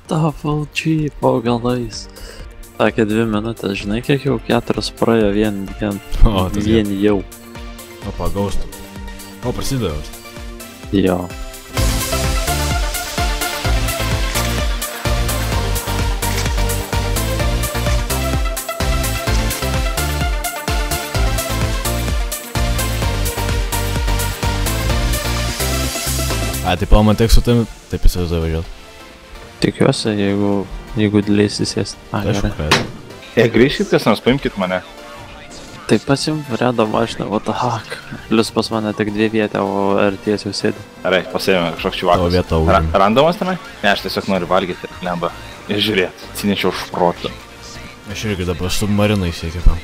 Double G po galais. Sakė 2 minutės, žinai kiek jau 4 praėjo vien jau. O, pagaustų. O, prasidėjo. Jo. A, tai man teks su tavimi taip įsivaizduoju važiuot. Tikiuosi, jeigu dėlėsi sėsti. Aišku, kad. Jei grįžkit, kas nors, paimkit mane. Tai pasim redą mašiną, what the fuck. Lius pas mane tik 2 vietę, o RTS jau sėdi. Gerai, pasiėmė kažkoks čiuvakas. Tavo vietą užėmė. Randomas tenai? Ne, aš tiesiog noriu valgyti, lemba. Ir žiūrėt, atsinečiau šprotą. Aš irgi dabar submarinai siekiu tam.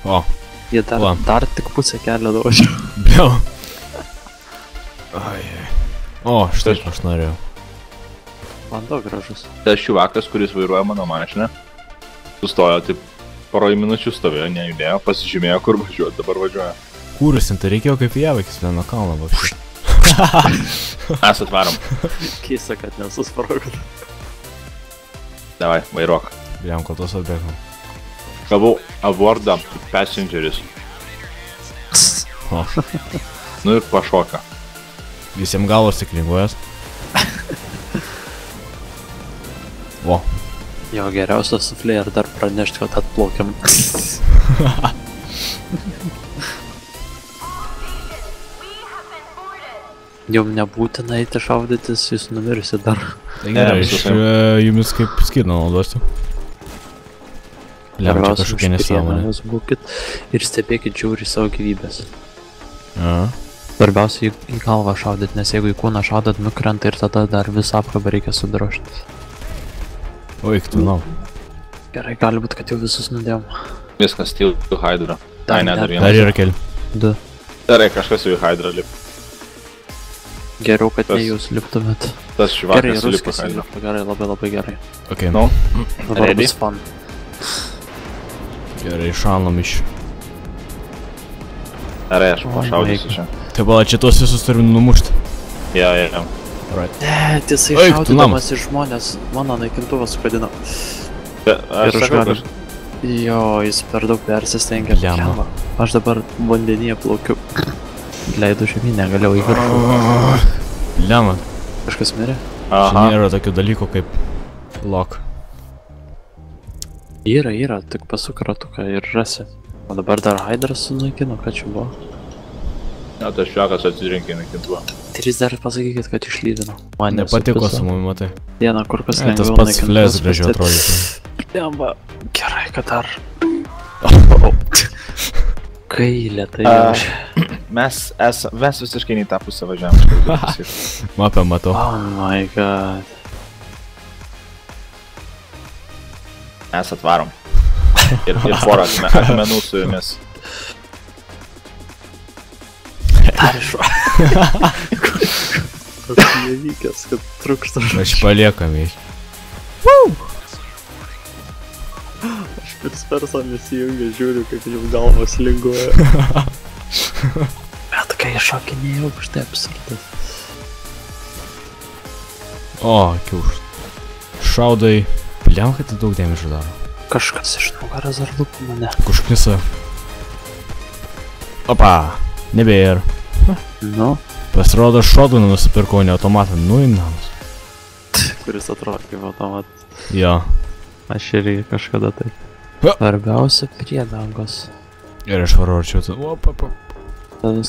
O. Jie dar tik pusę kelio daužė. Bliau. O, štai aš norėjau. Vanduo gražus. Tas čiuvakas, kuris vairuoja mano mašiną, sustojo, taip poroj minučių stovėjo, nejudėjo, pasižymėjo, kur važiuoja, dabar važiuoja. Kūrusin, tai reikėjo kaip Javakis vieną kalną vapšį. Mes atvarom. Keista, kad nesusprogot. Davai, vairuok. Bliam, kol tos atbėgom. Gavau awardą passengeris. O. Nu ir pašoka. Visiems galvos tik linguojas. O. Jo, geriausias suflė ir dar pranešti, kad atplaukiam. Jum nebūtina eiti šaudytis, jūs numirsi dar. Tai gerai, aš jumis kaip skirną naudosiu. Liam, čia kažkokia nesąmonė. Būkit ir stebėkit žiūri savo gyvybės. Aha. Svarbiausia į galvą šaudyt, nes jeigu į kūną šaudyt nukrenta ir tada dar visą apkabą reikia sudrošti. Oi, tu nau. Gerai, gali būt, kad jau visus nudėjom. Viskas, til Hydra. Ai, ne, dar vienas. Dar yra keli. 2. Gerai, kažkas jau į Hydra lip. Geriau, kad ne jūs liptumėt. Tas Gerai, čiuvakas lipa ruskis Hydra. lipa, gerai, labai gerai. Ok, Nu, Dabar Ready? bus fun. gerai, šalom iš. gerai, aš Oh pašaudysiu my čia. Tai pala, čia tuos visus turim numušti. Ja. Right. Ne, tiesai Eik, tu šaudydamas į žmonės, mano naikintuvas sugadino. Aš Ir sakau, galiu- Jo, jis per daug persistengia. Blemba. Blemba. Aš dabar vandenyje plaukiu. Leidau žemyn, negalėjau į viršų. Bliam, Kažkas mirė? čia aha, nėra tokių dalykų kaip lock. Yra, tik pasuk ratuką ir rasi. O dabar dar Hydras sunaikino, ką čia buvo. ja, tas čiuvakas atsirinkė naikintuvą. 3 dar pasakykit, kad išlydino. Man Nepatiko nesupiso. su mumi, matai. Dieną kur kas Ne, tas lengviau pats naikintuvas fles gražiau pastatyt. atrodytų. Blemba, gerai, kad dar. Kailė, tai A. jaučia. Mes visiškai nei tą pusę važiavam. Mapę matau. Oh my god. Mes atvarom. Ir porą akmenų su jumis. Dar išva. Koks nevykęs, kad trūksta Aš žodžių. paliekam jį. Aš per sperso nesijungiu, žiūriu, kaip jų galvos linguoja. Bet kai šokinėjau, štai absurdas. O, kiauš. Šaudai. Bliam, kad tai daug dėmesio daro. Kažkas iš nugaras ar lūpų mane. Kušknisa. Opa. Nebėr. Nu, Pasirodo, šodų nusipirkau ne automatą. Nu į namus. kuris atrodo kaip automatas. Jo. Aš irgi kažkada taip. Ha. Svarbiausia priedangos. Ir aš varu arčiau. Opa.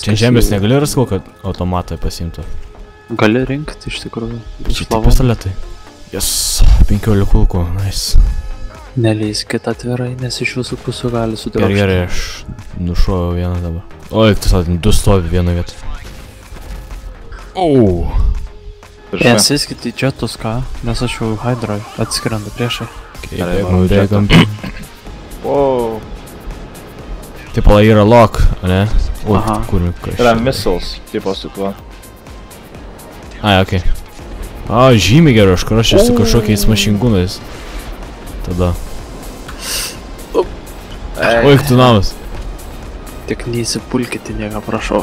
Čia žemės negali rasti, kad automatą pasimtų. Gali rinkti iš tikrųjų. Čia tik pistoletai. Yes. 15 kulkų. Nice. Neleiskit atvirai, nes iš visų pusių gali sudrošti. Gerai, aš nušoviau vieną dabar. Oi, tu sakė, 2 stovi vieno vietą. O. Sėskit į džetus ką, nes aš jau Hydroj atskrendu priešai. Gerai, Bėgam. Wow. Taip, pala yra lock, ne? O, Aha. kur mi Yra kažkas. missiles, tipo su tuo. Ai, okei. A, žymiai gerai, aš krašiu su kažkokiais mašingūnais. Tada. Oi, tu namas. Tik neįsipulkite nieko, prašau.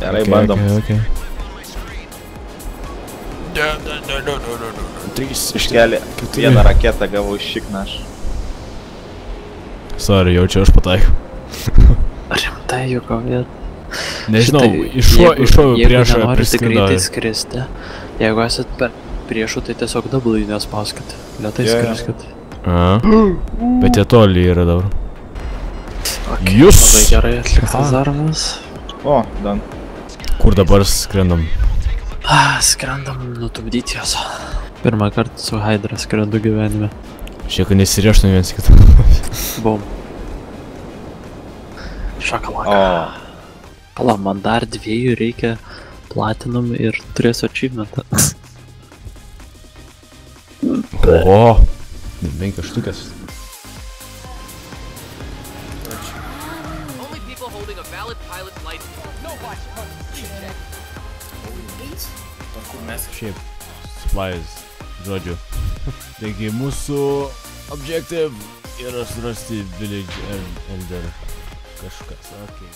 Gerai, bandom. Okay. Iškelį. Vieną raketą gavau iš šikną aš. Sorry, jaučiu aš pataikiau. Rimtai juokaujat. Nežinau, iššoviau priešą Jeigu priskrido. nenorite greitai skristi, jeigu esat per priešų, tai tiesiog W nespauskit. Lietai skriskit. Bet jie toli yra dabar. Okay, Jūs! Labai gerai atliktas darbas. O, Dan. Kur dabar skrendam? Skrendam nutupdyti jos. Pirmą kartą su Hydra skrendu gyvenime. Šiek tiek nesirieštum viens kitą. Bum. Šakalaka. Pala, man dar 2 reikia platinum ir turėsiu achievementą. Oho. 5 štukės. Šiaip, supplies, žodžiu. Taigi mūsų objective yra surasti village elder kažkas, okei.